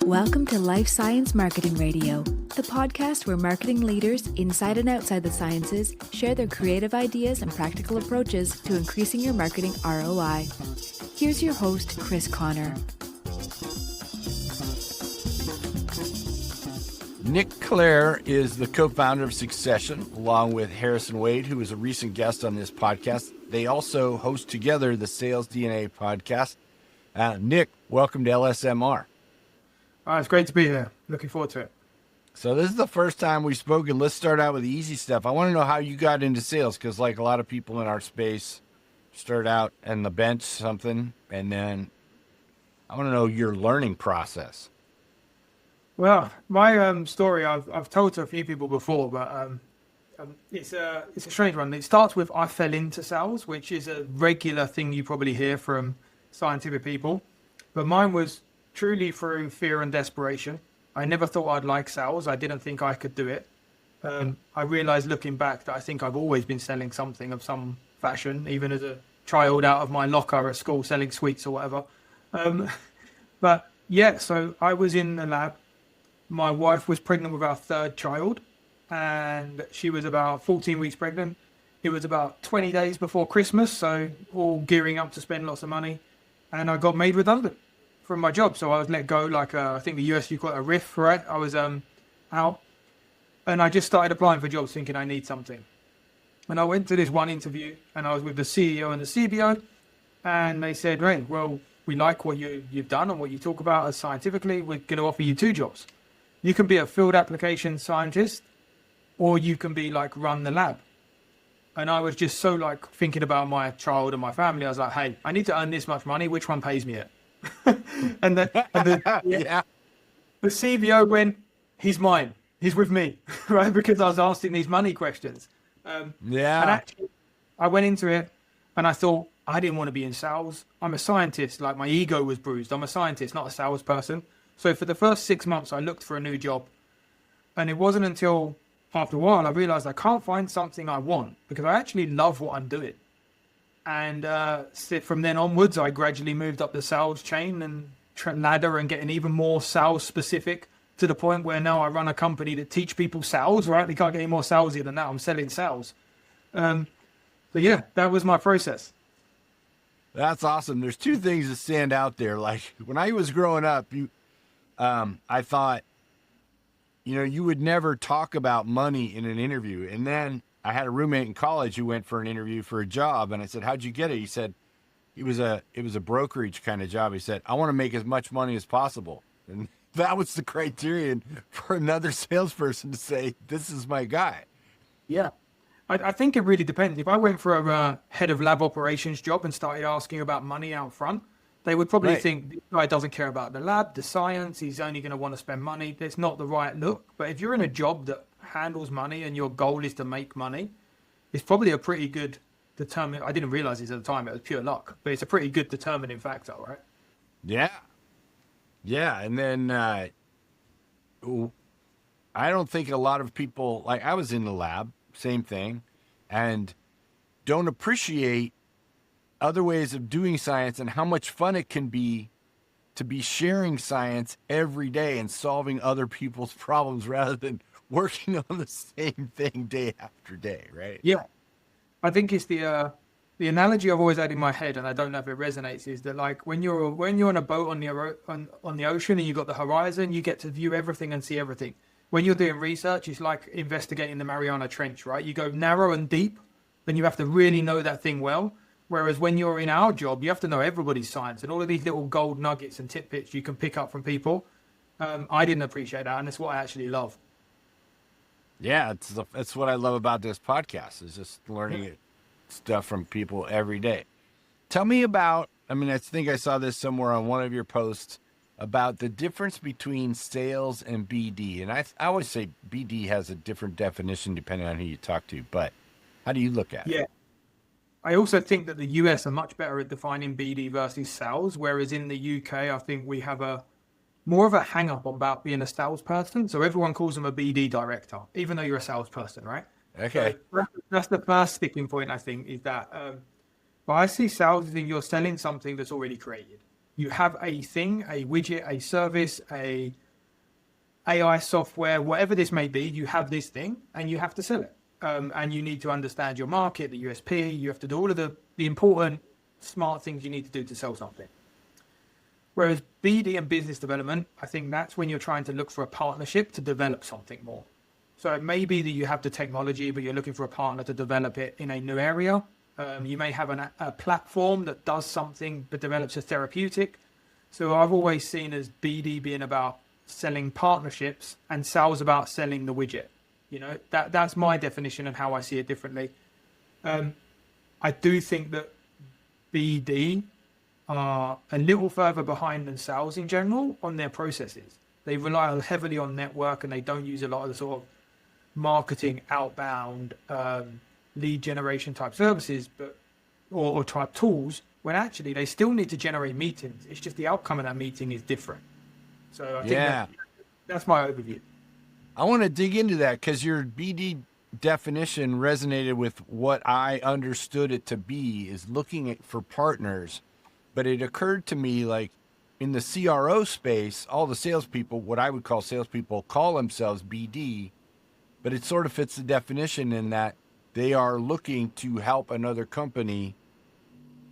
Welcome to Life Science Marketing Radio, the podcast where marketing leaders inside and outside the sciences share their creative ideas and practical approaches to increasing your marketing ROI. Here's your host, Chris Connor. Nick Clare is the co-founder of Succession, along with Harrison Wade, who is a recent guest on this podcast. They also host together the Sales DNA podcast. Nick, welcome to LSMR. It's great to be here. Looking forward to it. So this is the first time we've spoken. Let's start out with the easy stuff. I want to know how you got into sales, because like a lot of people in our space, start out on the bench something, and then I want to know your learning process. Well, my story I've told to a few people before, but it's a strange one. It starts with I fell into sales, which is a regular thing you probably hear from scientific people, but mine was truly through fear and desperation. I never thought I'd like sales. I didn't think I could do it. I realized looking back that I think I've always been selling something of some fashion, even as a child out of my locker at school selling sweets or whatever. But yeah, so I was in the lab. My wife was pregnant with our third child, and she was about 14 weeks pregnant. It was about 20 days before Christmas, so all gearing up to spend lots of money. And I got made redundant from my job. So I was let go, like I think the US, you've got a RIF, right? I was out, and I just started applying for jobs thinking I need something. And I went to this one interview, and I was with the CEO and the CBO, and they said, "Right, well, we like what you've done and what you talk about as scientifically. We're going to offer you two jobs. You can be a field application scientist, or you can be like run the lab." And I was just so like thinking about my child and my family. I was like, "Hey, I need to earn this much money. Which one pays me it?" and the CBO went, "He's mine. He's with me," right? Because I was asking these money questions. And actually, I went into it, and I thought I didn't want to be in sales. I'm a scientist. Like my ego was bruised. I'm a scientist, not a salesperson. So for the first 6 months, I looked for a new job. And it wasn't until after a while I realized I can't find something I want, because I actually love what I'm doing. And from then onwards, I gradually moved up the sales chain and ladder and getting even more sales specific, to the point where now I run a company that teach people sales, right? They can't get any more salesy than that. I'm selling sales. So yeah, that was my process. That's awesome. There's two things that stand out there. Like when I was growing up, I thought, you would never talk about money in an interview. And then I had a roommate in college who went for an interview for a job, and I said, "How'd you get it?" He said, it was a brokerage kind of job. He said, "I want to make as much money as possible." And that was the criterion for another salesperson to say, "This is my guy." Yeah. I think it really depends. If I went for a head of lab operations job and started asking about money out front, they would probably think this guy doesn't care about the lab, the science. He's only going to want to spend money. That's not the right look. But if you're in a job that handles money and your goal is to make money, it's probably a pretty good determinant. I didn't realize this at the time. It was pure luck, but it's a pretty good determining factor, right? Yeah. Yeah. And then I don't think a lot of people, like I was in the lab, same thing, and don't appreciate other ways of doing science and how much fun it can be to be sharing science every day and solving other people's problems rather than working on the same thing day after day, right? Yeah. I think it's the analogy I've always had in my head, and I don't know if it resonates, is that like when you're on a boat on the ocean and you've got the horizon, you get to view everything and see everything. When you're doing research, it's like investigating the Mariana Trench, right? You go narrow and deep, then you have to really know that thing well. Whereas when you're in our job, you have to know everybody's science, and all of these little gold nuggets and tidbits you can pick up from people. I didn't appreciate that, and it's what I actually love. Yeah, that's what I love about this podcast, is just learning stuff from people every day. Tell me about, I think I saw this somewhere on one of your posts, about the difference between sales and BD. And I always say BD has a different definition depending on who you talk to, but how do you look at it? Yeah. I also think that the US are much better at defining BD versus sales, whereas in the UK, I think we have more of a hang up about being a salesperson. So everyone calls them a BD director, even though you're a salesperson, right? Okay. So that's the first sticking point, I think, is that but I see sales as if you're selling something that's already created. You have a thing, a widget, a service, a AI software, whatever this may be, you have this thing and you have to sell it. And you need to understand your market, the USP. You have to do all of the important smart things you need to do to sell something. Whereas BD and business development, I think that's when you're trying to look for a partnership to develop something more. So it may be that you have the technology, but you're looking for a partner to develop it in a new area. You may have a platform that does something but develops a therapeutic. So I've always seen as BD being about selling partnerships and sales about selling the widget. You know, that's my definition and how I see it differently. I do think that BD are a little further behind than sales in general on their processes. They rely heavily on network and they don't use a lot of the sort of marketing outbound lead generation type services, or type tools, when actually they still need to generate meetings. It's just the outcome of that meeting is different. So I think that's my overview. I want to dig into that because your BD definition resonated with what I understood it to be, is looking for partners. But it occurred to me, like in the CRO space, all the salespeople, what I would call salespeople, call themselves BD, but it sort of fits the definition in that they are looking to help another company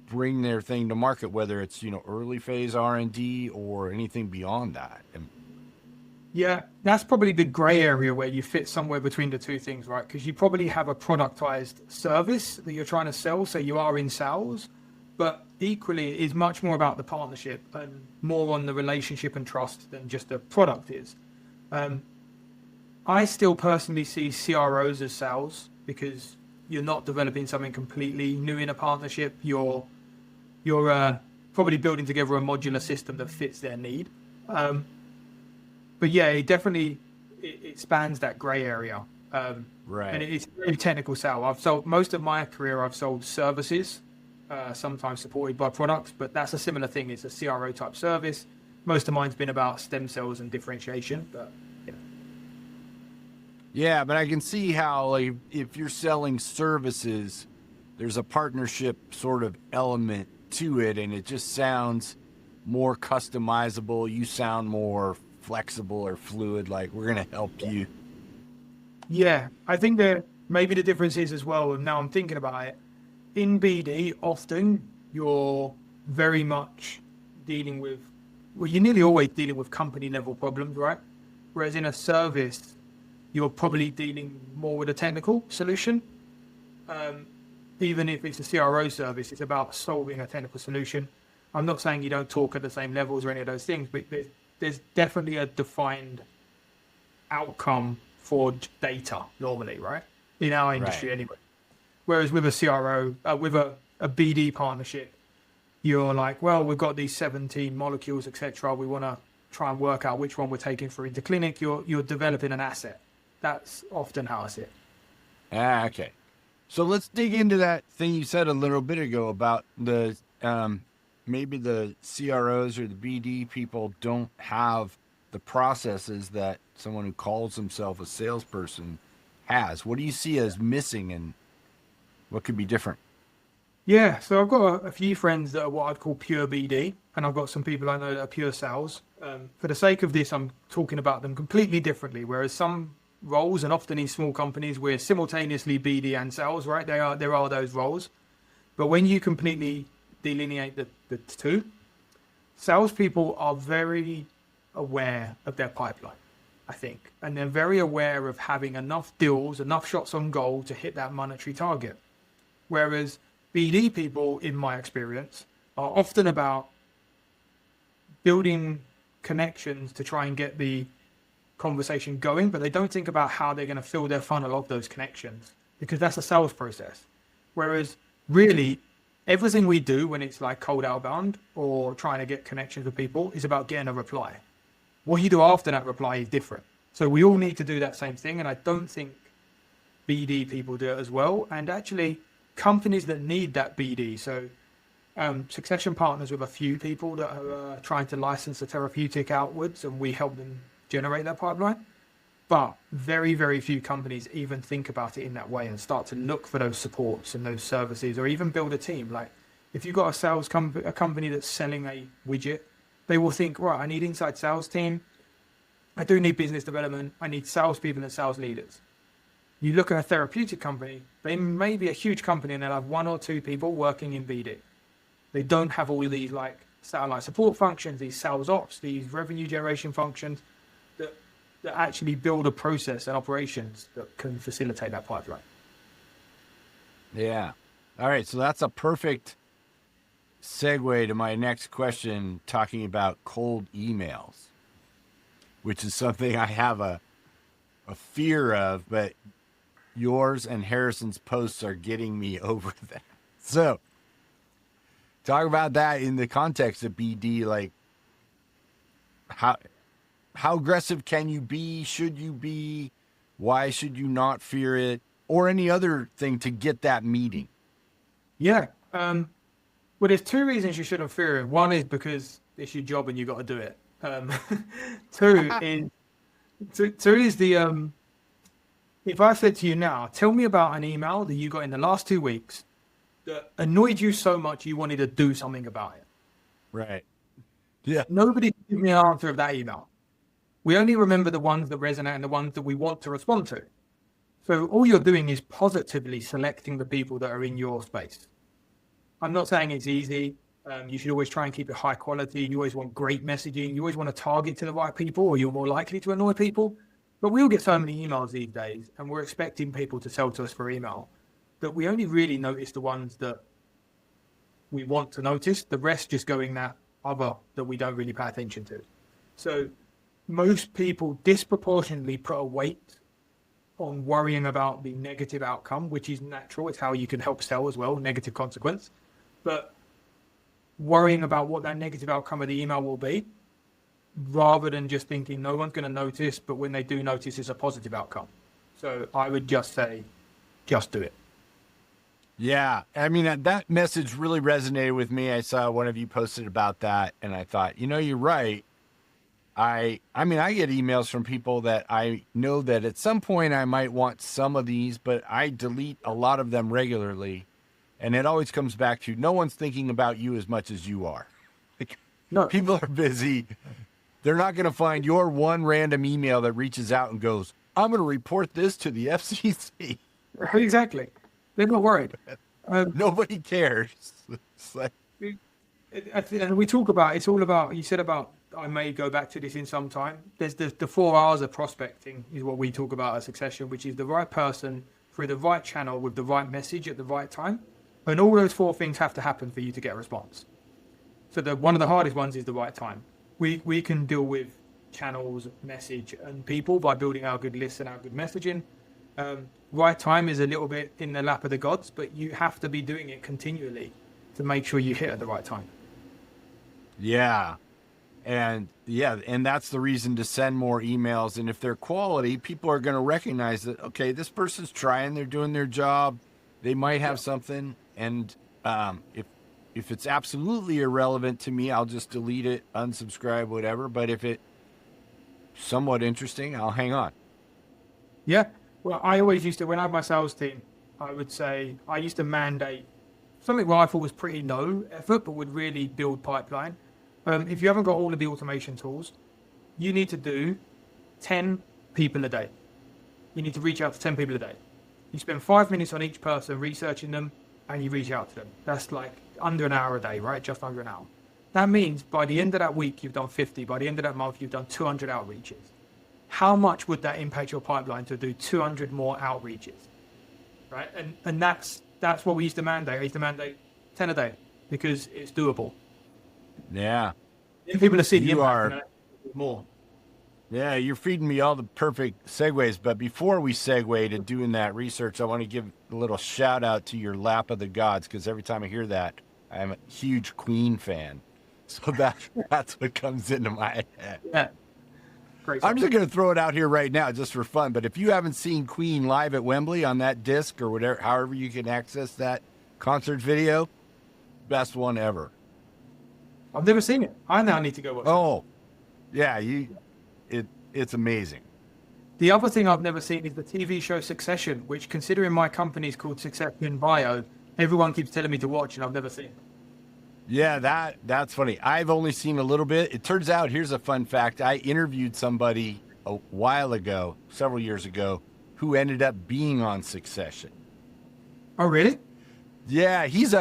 bring their thing to market, whether it's, you know, early phase R&D or anything beyond that. Yeah, that's probably the gray area where you fit somewhere between the two things, right? Because you probably have a productized service that you're trying to sell, so you are in sales, but equally it is much more about the partnership and more on the relationship and trust than just the product is. I still personally see CROs as sales because you're not developing something completely new in a partnership. You're probably building together a modular system that fits their need. But yeah, it spans that gray area. Right. And it's a very technical sale. I've sold most of my career, I've sold services, sometimes supported by products, but that's a similar thing. It's a CRO type service. Most of mine's been about stem cells and differentiation, but yeah. Yeah, but I can see how, like, if you're selling services, there's a partnership sort of element to it, and it just sounds more customizable. You sound more flexible or fluid, like we're going to help you. Yeah, I think that maybe the difference is as well, and now I'm thinking about it, in BD, often you're very much dealing with, well, you're nearly always dealing with company level problems, right? Whereas in a service, you're probably dealing more with a technical solution. Even if it's a CRO service, it's about solving a technical solution. I'm not saying you don't talk at the same levels or any of those things, but there's definitely a defined outcome for data normally, right? In our industry anyway. Whereas with a CRO, with a BD partnership, you're like, well, we've got these 17 molecules, etc. We want to try and work out which one we're taking for into clinic. You're developing an asset. That's often how I see it. Okay. So let's dig into that thing you said a little bit ago about the maybe the CROs or the BD people don't have the processes that someone who calls himself a salesperson has. What do you see as missing and what could be different? Yeah, so I've got a few friends that are what I'd call pure BD, and I've got some people I know that are pure sales. For the sake of this, I'm talking about them completely differently, whereas some roles, and often in small companies, we're simultaneously BD and sales, right? There are those roles. But when you completely delineate the two, salespeople are very aware of their pipeline, I think. And they're very aware of having enough deals, enough shots on goal to hit that monetary target. Whereas BD people, in my experience, are often about building connections to try and get the conversation going, but they don't think about how they're going to fill their funnel of those connections, because that's a sales process. Whereas really, everything we do when it's like cold outbound or trying to get connections with people is about getting a reply. What you do after that reply is different. So we all need to do that same thing, and I don't think BD people do it as well. And actually, companies that need that BD, so Succession partners with a few people that are trying to license the therapeutic outwards, and we help them generate that pipeline. But very, very few companies even think about it in that way and start to look for those supports and those services, or even build a team. Like, If you've got a company that's selling a widget, they will think, right, I need inside sales team. I do need business development. I need salespeople and sales leaders. You look at a therapeutic company, they may be a huge company and they'll have 1 or 2 people working in BD. They don't have all of these like satellite support functions, these sales ops, these revenue generation functions that actually build a process and operations that can facilitate that pipeline. Yeah. All right. So that's a perfect segue to my next question, talking about cold emails, which is something I have a fear of, but yours and Harrison's posts are getting me over that. So talk about that in the context of BD. Like, how aggressive can you be? Should you be? Why should you not fear it? Or any other thing to get that meeting? Yeah. Well, there's 2 reasons you shouldn't fear it. One is because it's your job and you got to do it. 2 is the if I said to you now, tell me about an email that you got in the last 2 weeks that annoyed you so much you wanted to do something about it. Right. Yeah. Nobody gives me an answer of that email. We only remember the ones that resonate and the ones that we want to respond to. So all you're doing is positively selecting the people that are in your space. I'm not saying it's easy. You should always try and keep it high quality. You always want great messaging. You always want to target to the right people, or you're more likely to annoy people. But we all get so many emails these days, and we're expecting people to sell to us for email, that we only really notice the ones that we want to notice. The rest just going that other that we don't really pay attention to. So most people disproportionately put a weight on worrying about the negative outcome, which is natural. It's how you can help sell as well, negative consequence. But worrying about what that negative outcome of the email will be, rather than just thinking no one's going to notice, but when they do notice, it's a positive outcome. So I would just say, just do it. Yeah. I mean, that message really resonated with me. I saw one of you posted about that, and I thought, you're right. I mean, I get emails from people that I know that at some point I might want some of these, but I delete a lot of them regularly. And it always comes back to no one's thinking about you as much as you are. Like, no, people are busy. They're not going to find your one random email that reaches out and goes, I'm going to report this to the FCC. Exactly. They're not worried. Nobody cares. It's like, and we talk about, it's all about, you said about, I may go back to this in some time. There's the 4 hours of prospecting is what we talk about at Succession, which is the right person through the right channel with the right message at the right time. And all those 4 things have to happen for you to get a response. So one of the hardest ones is the right time. We can deal with channels, message, and people by building our good lists and our good messaging. Right time is a little bit in the lap of the gods, but you have to be doing it continually to make sure you hit at the right time. Yeah. And that's the reason to send more emails. And if they're quality, people are going to recognize that, okay, this person's trying, they're doing their job. They might have something. And if it's absolutely irrelevant to me, I'll just delete it, unsubscribe, whatever. But if it's somewhat interesting, I'll hang on. Yeah. Well, I always used to, when I had my sales team, I would say, I used to mandate something where I thought was pretty low effort, but would really build pipeline. If you haven't got all of the automation tools, you need to do 10 people a day. You need to reach out to 10 people a day. You spend 5 minutes on each person researching them, and you reach out to them. That's like under an hour a day, right? Just under an hour. That means by the end of that week, you've done 50. By the end of that month, you've done 200 outreaches. How much would that impact your pipeline to do 200 more outreaches, right? And that's what we used to mandate. I used to mandate 10 a day because it's doable. Yeah. If people are seeing the impact, more. Yeah, you're feeding me all the perfect segues. But before we segue to doing that research, I want to give a little shout out to your Lap of the Gods, because every time I hear that, I'm a huge Queen fan. So that's what comes into my head. Yeah. Great. I'm just going to throw it out here right now just for fun. But if you haven't seen Queen live at Wembley on that disc or whatever, however you can access that concert video, best one ever. I've never seen it. I now need to go watch it. Oh, yeah, it's amazing. The other thing I've never seen is the TV show Succession, which, considering my company's called Succession Bio, everyone keeps telling me to watch, and I've never seen it. Yeah, that's funny. I've only seen a little bit. It turns out, here's a fun fact. I interviewed somebody a while ago, several years ago, who ended up being on Succession. Oh, really? Yeah, he's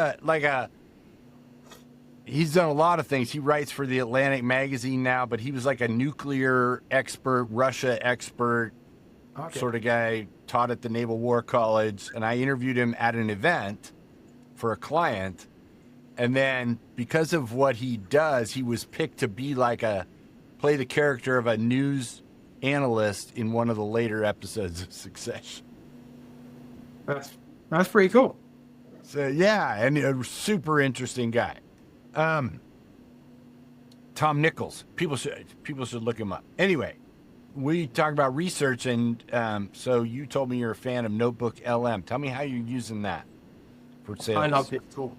he's done a lot of things. He writes for the Atlantic magazine now, but he was like a nuclear expert, Russia expert, sort of guy, taught at the Naval War College. And I interviewed him at an event for a client. And then because of what he does, he was picked to be play the character of a news analyst in one of the later episodes of Succession. That's pretty cool. So yeah, and a super interesting guy. Tom Nichols. People should look him up. Anyway, we talk about research, and so you told me you're a fan of Notebook LM. Tell me how you're using that for sales. I love it too.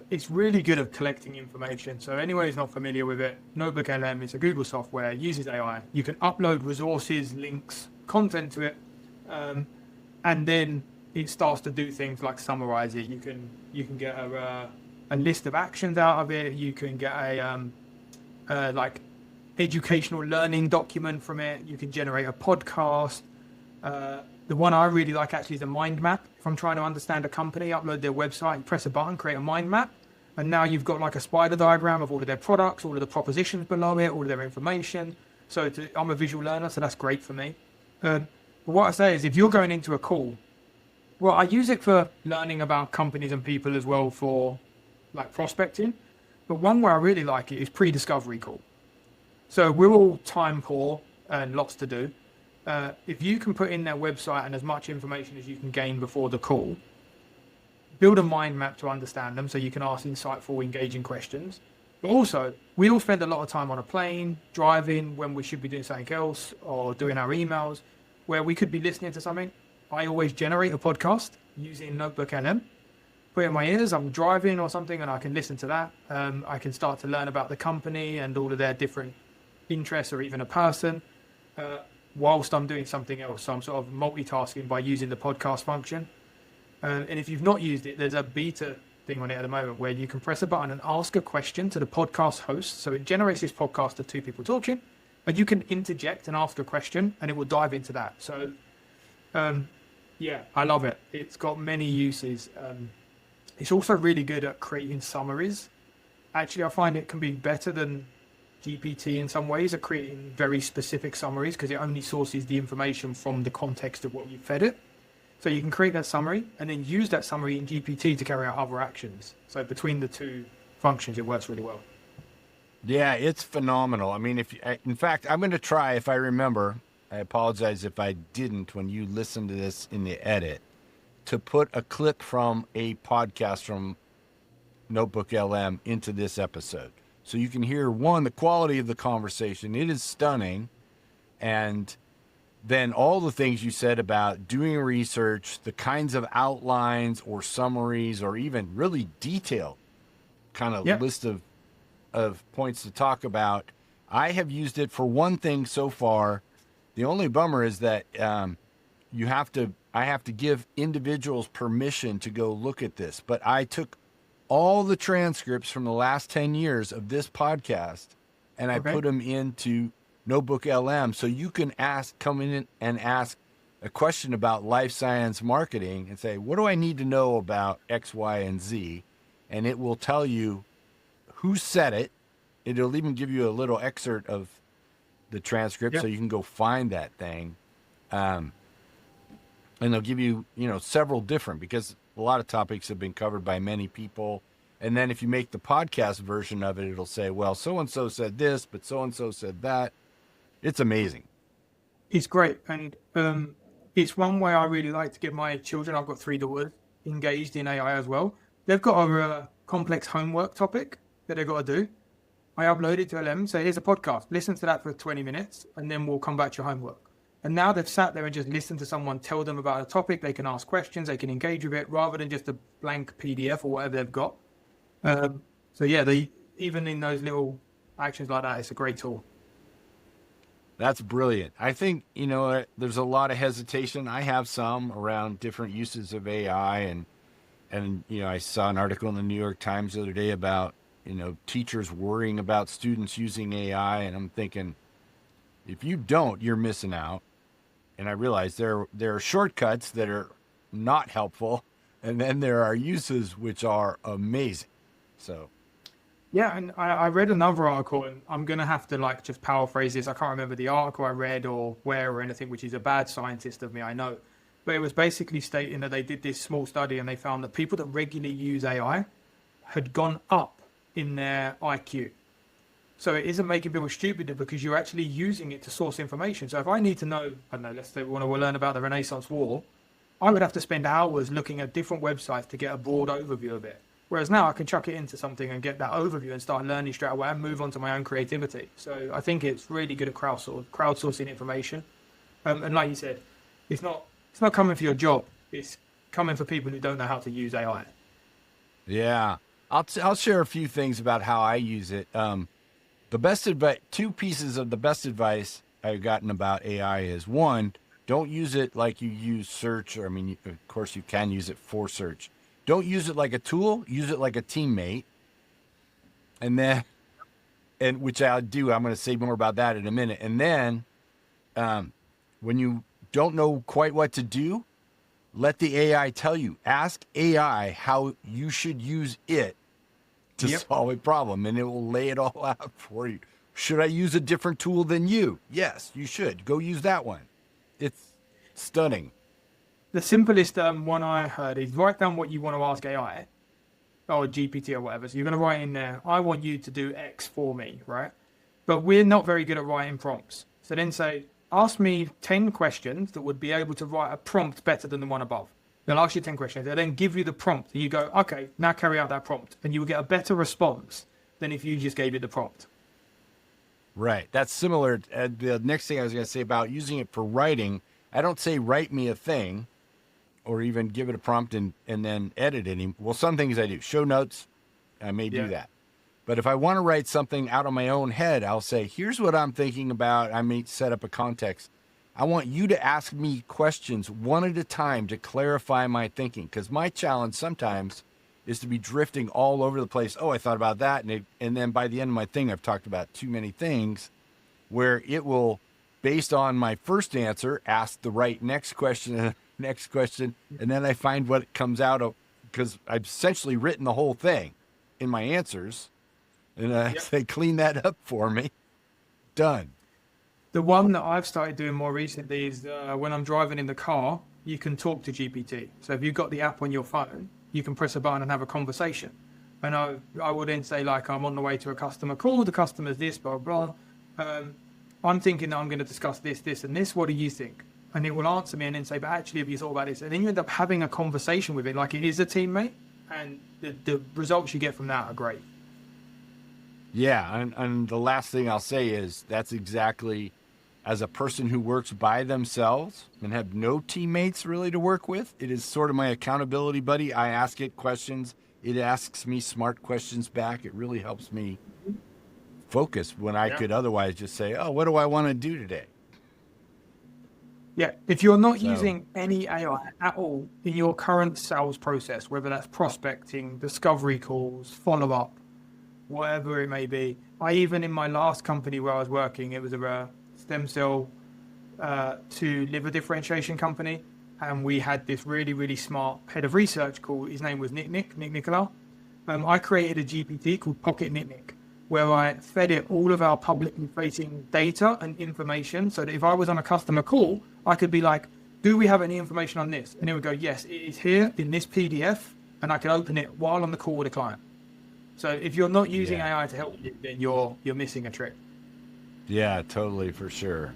It's really good at collecting information. So anyone who's not familiar with it, Notebook LM is a Google software, uses AI. You can upload resources, links, content to it, and then it starts to do things like summarize it. You can get a list of actions out of it. You can get a like educational learning document from it. You can generate a podcast. The one I really like actually is a mind map. If I'm trying to understand a company, upload their website, press a button, create a mind map. And now you've got like a spider diagram of all of their products, all of the propositions below it, all of their information. So I'm a visual learner, so that's great for me. But what I say is if you're going into a call, well, I use it for learning about companies and people as well for like prospecting. But one where I really like it is pre-discovery call. So we're all time poor and lots to do. If you can put in their website and as much information as you can gain before the call, build a mind map to understand them so you can ask insightful, engaging questions. But also, we all spend a lot of time on a plane, driving, when we should be doing something else, or doing our emails, where we could be listening to something. I always generate a podcast using Notebook LM. Put it in my ears, I'm driving or something, and I can listen to that. I can start to learn about the company and all of their different interests, or even a person, whilst I'm doing something else. So I'm sort of multitasking by using the podcast function. And if you've not used it, there's a beta thing on it at the moment where you can press a button and ask a question to the podcast host. So it generates this podcast of two people talking, and you can interject and ask a question, and it will dive into that. So, yeah, I love it. It's got many uses. It's also really good at creating summaries. Actually, I find it can be better than GPT in some ways at creating very specific summaries because it only sources the information from the context of what you fed it. So you can create that summary and then use that summary in GPT to carry out other actions. So between the two functions, it works really well. Yeah, it's phenomenal. I mean, in fact, I'm going to try, if I remember, I apologize if I didn't when you listen to this in the edit, to put a clip from a podcast from Notebook LM into this episode. So you can hear, one, the quality of the conversation. It is stunning. And then all the things you said about doing research, the kinds of outlines or summaries or even really detailed kind of list of points to talk about. I have used it for one thing so far. The only bummer is that I have to give individuals permission to go look at this. But I took all the transcripts from the last 10 years of this podcast and I put them into Notebook LM, so you can come in and ask a question about life science marketing and say, what do I need to know about X, Y, and Z? And it will tell you who said it. It'll even give you a little excerpt of the transcript so you can go find that thing. And they'll give you, several different, because a lot of topics have been covered by many people. And then if you make the podcast version of it, it'll say, well, so-and-so said this, but so-and-so said that. It's amazing. It's great. And it's one way I really like to get my children, I've got 3 daughters, engaged in AI as well. They've got a complex homework topic that they've got to do. I upload it to LM, say, here's a podcast. Listen to that for 20 minutes, and then we'll come back to your homework. And now they've sat there and just listened to someone tell them about a topic. They can ask questions. They can engage with it rather than just a blank PDF or whatever they've got. So, yeah, even in those little actions like that, it's a great tool. That's brilliant. I think, there's a lot of hesitation. I have some around different uses of AI. And I saw an article in the New York Times the other day about teachers worrying about students using AI, and I'm thinking, if you don't, you're missing out. And I realize there are shortcuts that are not helpful, and then there are uses which are amazing. So, yeah, and I read another article, and I'm gonna have to just paraphrase this. I can't remember the article I read or where or anything, which is a bad scientist of me, I know. But it was basically stating that they did this small study and they found that people that regularly use AI had gone up in their IQ. So it isn't making people stupider because you're actually using it to source information. So if I need to know, I don't know, let's say we want to learn about the Renaissance War, I would have to spend hours looking at different websites to get a broad overview of it. Whereas now I can chuck it into something and get that overview and start learning straight away and move on to my own creativity. So I think it's really good at crowdsourcing information. And like you said, it's not coming for your job. It's coming for people who don't know how to use AI. Yeah, I'll share a few things about how I use it. The best advice, two pieces of the best advice I've gotten about AI is, one, don't use it like you use search. Or, of course you can use it for search. Don't use it like a tool, use it like a teammate. And which I'll do, I'm going to say more about that in a minute. And then when you don't know quite what to do, let the AI tell you. Ask AI how you should use it to solve a problem, and it will lay it all out for you. Should I use a different tool than you? Yes, you should. Go use that one. It's stunning. The simplest one I heard is write down what you want to ask AI or GPT or whatever. So you're going to write in there, I want you to do X for me, right? But we're not very good at writing prompts. So then say, ask me 10 questions that would be able to write a prompt better than the one above. They'll ask you 10 questions. They'll then give you the prompt. And you go, okay, now carry out that prompt. And you will get a better response than if you just gave it the prompt. Right. That's similar. The next thing I was going to say about using it for writing, I don't say write me a thing or even give it a prompt and then edit it. Well, some things I do. Show notes, I may do that. But if I want to write something out of my own head, I'll say, here's what I'm thinking about. I may set up a context. I want you to ask me questions one at a time to clarify my thinking, because my challenge sometimes is to be drifting all over the place. Oh, I thought about that. And then by the end of my thing, I've talked about too many things, where it will, based on my first answer, ask the right next question and next question. And then I find what comes out of, because I've essentially written the whole thing in my answers. And I say, clean that up for me. Done. The one that I've started doing more recently is when I'm driving in the car, you can talk to GPT. So if you've got the app on your phone, you can press a button and have a conversation. And I will then say, I'm on the way to a customer call, the customer's this, blah, blah. I'm thinking that I'm going to discuss this, this, and this. What do you think? And it will answer me and then say, but actually, have you thought about this? And then you end up having a conversation with it like it is a teammate. And the results you get from that are great. Yeah, and the last thing I'll say is that's exactly, as a person who works by themselves and have no teammates really to work with, it is sort of my accountability buddy. I ask it questions. It asks me smart questions back. It really helps me focus when I could otherwise just say, oh, what do I want to do today? Yeah, if you're not using any AI at all in your current sales process, whether that's prospecting, discovery calls, follow-up, whatever it may be. In my last company where I was working, it was a stem cell to liver differentiation company. And we had this really, really smart head of research called, his name was Nick Nicolau. I created a GPT called Pocket Nick, where I fed it all of our publicly facing data and information so that if I was on a customer call, I could be like, do we have any information on this? And it would go, yes, it is here in this PDF, and I can open it while on the call with a client. So if you're not using AI to help you, then you're missing a trick. Yeah, totally, for sure.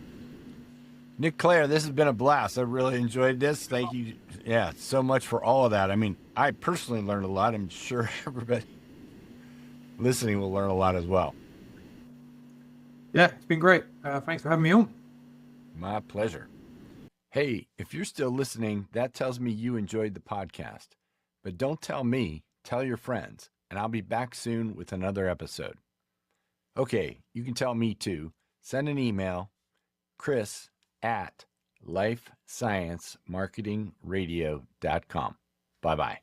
Nick Clare, this has been a blast. I really enjoyed this. Thank you. Yeah, so much for all of that. I personally learned a lot. I'm sure everybody listening will learn a lot as well. Yeah, it's been great. Thanks for having me on. My pleasure. Hey, if you're still listening, that tells me you enjoyed the podcast. But don't tell me, tell your friends. And I'll be back soon with another episode. Okay, you can tell me too. Send an email, chris@lifesciencemarketingradio.com. Bye-bye.